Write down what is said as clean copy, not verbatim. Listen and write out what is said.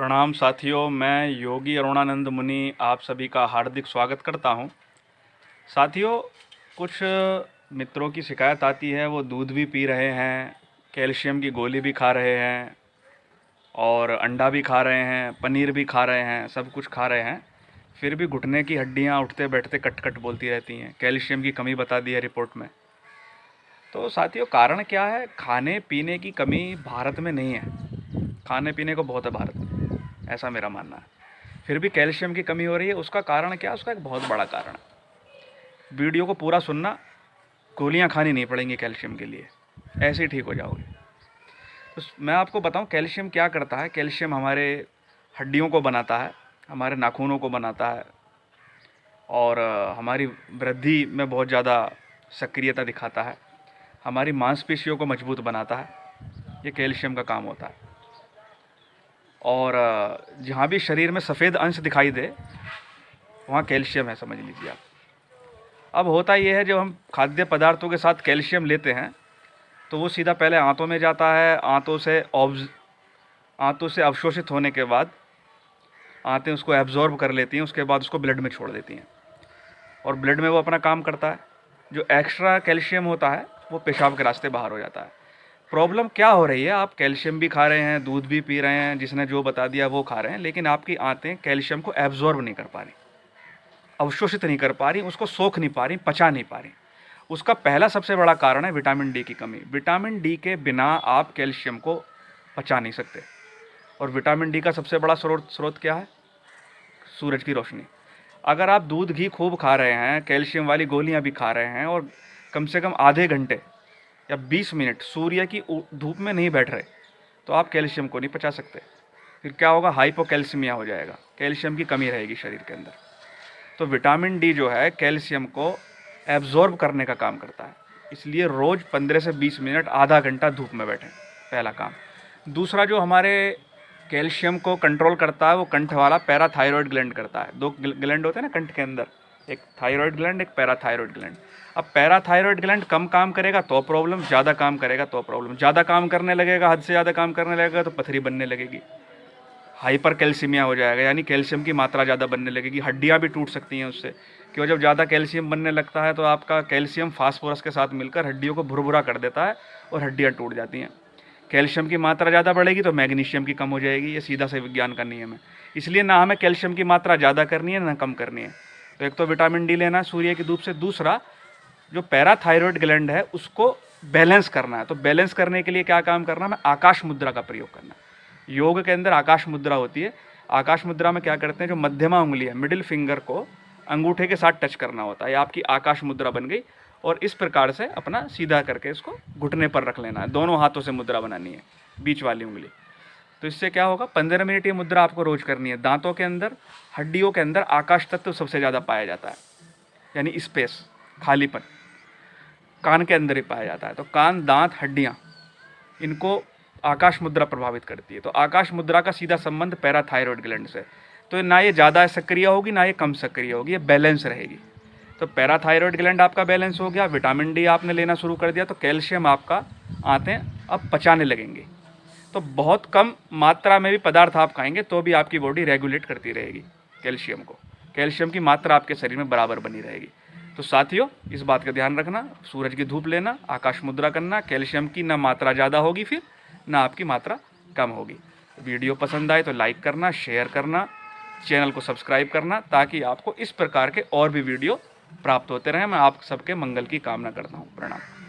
प्रणाम साथियों, मैं योगी अरुणानंद मुनि आप सभी का हार्दिक स्वागत करता हूं। साथियों, कुछ मित्रों की शिकायत आती है, वो दूध भी पी रहे हैं, कैल्शियम की गोली भी खा रहे हैं और अंडा भी खा रहे हैं, पनीर भी खा रहे हैं, सब कुछ खा रहे हैं, फिर भी घुटने की हड्डियां उठते बैठते कट कट बोलती रहती हैं। कैल्शियम की कमी बता दी है रिपोर्ट में। तो साथियों, कारण क्या है? खाने पीने की कमी भारत में नहीं है। खाने पीने को बहुत है भारत में, ऐसा मेरा मानना है। फिर भी कैल्शियम की कमी हो रही है। उसका कारण क्या है? उसका एक बहुत बड़ा कारण है। वीडियो को पूरा सुनना, गोलियां खानी नहीं पड़ेंगी कैल्शियम के लिए, ऐसे ही ठीक हो जाओगे। तो मैं आपको बताऊं कैल्शियम क्या करता है। कैल्शियम हमारे हड्डियों को बनाता है, हमारे नाखूनों को बनाता है और हमारी वृद्धि में बहुत ज़्यादा सक्रियता दिखाता है, हमारी मांसपेशियों को मजबूत बनाता है। ये कैल्शियम का काम होता है। और जहाँ भी शरीर में सफ़ेद अंश दिखाई दे, वहाँ कैल्शियम है, समझ लीजिए आप। अब होता ये है, जब हम खाद्य पदार्थों के साथ कैल्शियम लेते हैं तो वो सीधा पहले आंतों में जाता है। आंतों से अवशोषित होने के बाद आंतें उसको एब्जॉर्ब कर लेती हैं, उसके बाद उसको ब्लड में छोड़ देती हैं और ब्लड में वो अपना काम करता है। जो एक्स्ट्रा कैल्शियम होता है वो पेशाब के रास्ते बाहर हो जाता है। प्रॉब्लम क्या हो रही है? आप कैल्शियम भी खा रहे हैं, दूध भी पी रहे हैं, जिसने जो बता दिया वो खा रहे हैं, लेकिन आपकी आंतें कैल्शियम को एब्जॉर्ब नहीं कर पा रही, अवशोषित नहीं कर पा रही, उसको सोख नहीं पा रही, पचा नहीं पा रही। उसका पहला सबसे बड़ा कारण है विटामिन डी की कमी। विटामिन डी के बिना आप कैल्शियम को पचा नहीं सकते। और विटामिन डी का सबसे बड़ा स्रोत क्या है? सूरज की रोशनी। अगर आप दूध घी खूब खा रहे हैं, कैल्शियम वाली गोलियां भी खा रहे हैं और कम से कम आधे घंटे या 20 मिनट सूर्य की धूप में नहीं बैठ रहे, तो आप कैल्शियम को नहीं पचा सकते। फिर क्या होगा? हाइपोकैल्सीमिया हो जाएगा, कैल्शियम की कमी रहेगी शरीर के अंदर। तो विटामिन डी जो है कैल्शियम को एब्जॉर्ब करने का काम करता है। इसलिए रोज़ 15 से 20 मिनट, आधा घंटा धूप में बैठें, पहला काम। दूसरा, जो हमारे कैल्शियम को कंट्रोल करता है वो कंठ वाला पैराथायरॉयड ग्लैंड करता है। दो ग्लैंड होते हैं ना कंठ के अंदर, एक थायरॉयड ग्लैंड, एक पैराथायरॉयड ग्लैंड। अब पैराथायरॉयड ग्लैंड कम काम करेगा तो प्रॉब्लम, ज़्यादा काम करेगा तो प्रॉब्लम। ज़्यादा काम करने लगेगा, हद से ज़्यादा काम करने लगेगा तो पथरी बनने लगेगी, हाइपर कैल्सीमिया हो जाएगा, यानी कैल्शियम की मात्रा ज़्यादा बनने लगेगी। हड्डियाँ भी टूट सकती हैं उससे, क्यों? जब ज़्यादा कैल्शियम बनने लगता है तो आपका कैल्शियम फास्फोरस के साथ मिलकर हड्डियों को भुरभुरा कर देता है और हड्डियाँ टूट जाती हैं। कैल्शियम की मात्रा ज़्यादा बढ़ेगी तो मैग्नीशियम की कम हो जाएगी। ये सीधा से विज्ञान का नियम है। इसलिए ना हमें कैल्शियम की मात्रा ज़्यादा करनी है ना कम करनी है। तो एक तो विटामिन डी लेना है सूर्य की धूप से, दूसरा जो पैराथायरॉयड ग्लैंड है उसको बैलेंस करना है। तो बैलेंस करने के लिए क्या काम करना है? आकाश मुद्रा का प्रयोग करना है। योग के अंदर आकाश मुद्रा होती है। आकाश मुद्रा में क्या करते हैं? जो मध्यमा उंगली है, मिडिल फिंगर को अंगूठे के साथ टच करना होता है। ये आपकी आकाश मुद्रा बन गई। और इस प्रकार से अपना सीधा करके इसको घुटने पर रख लेना है। दोनों हाथों से मुद्रा बनानी है, बीच वाली उंगली। तो इससे क्या होगा? 15 मिनट ये मुद्रा आपको रोज करनी है। दांतों के अंदर, हड्डियों के अंदर आकाश तत्व सबसे ज़्यादा पाया जाता है, यानी स्पेस, खालीपन कान के अंदर ही पाया जाता है। तो कान, दांत, हड्डियाँ, इनको आकाश मुद्रा प्रभावित करती है। तो आकाश मुद्रा का सीधा संबंध पैराथायरॉयड ग्लैंड से। तो ना ये ज़्यादा सक्रिय होगी ना ये कम सक्रिय होगी, ये बैलेंस रहेगी। तो पैराथायरॉयड ग्लैंड आपका बैलेंस हो गया, विटामिन डी आपने लेना शुरू कर दिया, तो कैल्शियम आपका आंतें अब पचाने लगेंगी। तो बहुत कम मात्रा में भी पदार्थ आप खाएंगे तो भी आपकी बॉडी रेगुलेट करती रहेगी कैल्शियम को। कैल्शियम की मात्रा आपके शरीर में बराबर बनी रहेगी। तो साथियों, इस बात का ध्यान रखना, सूरज की धूप लेना, आकाश मुद्रा करना। कैल्शियम की ना मात्रा ज़्यादा होगी फिर ना आपकी मात्रा कम होगी। वीडियो पसंद आए तो लाइक करना, शेयर करना, चैनल को सब्सक्राइब करना, ताकि आपको इस प्रकार के और भी वीडियो प्राप्त होते रहें। मैं आप सबके मंगल की कामना करता हूँ। प्रणाम।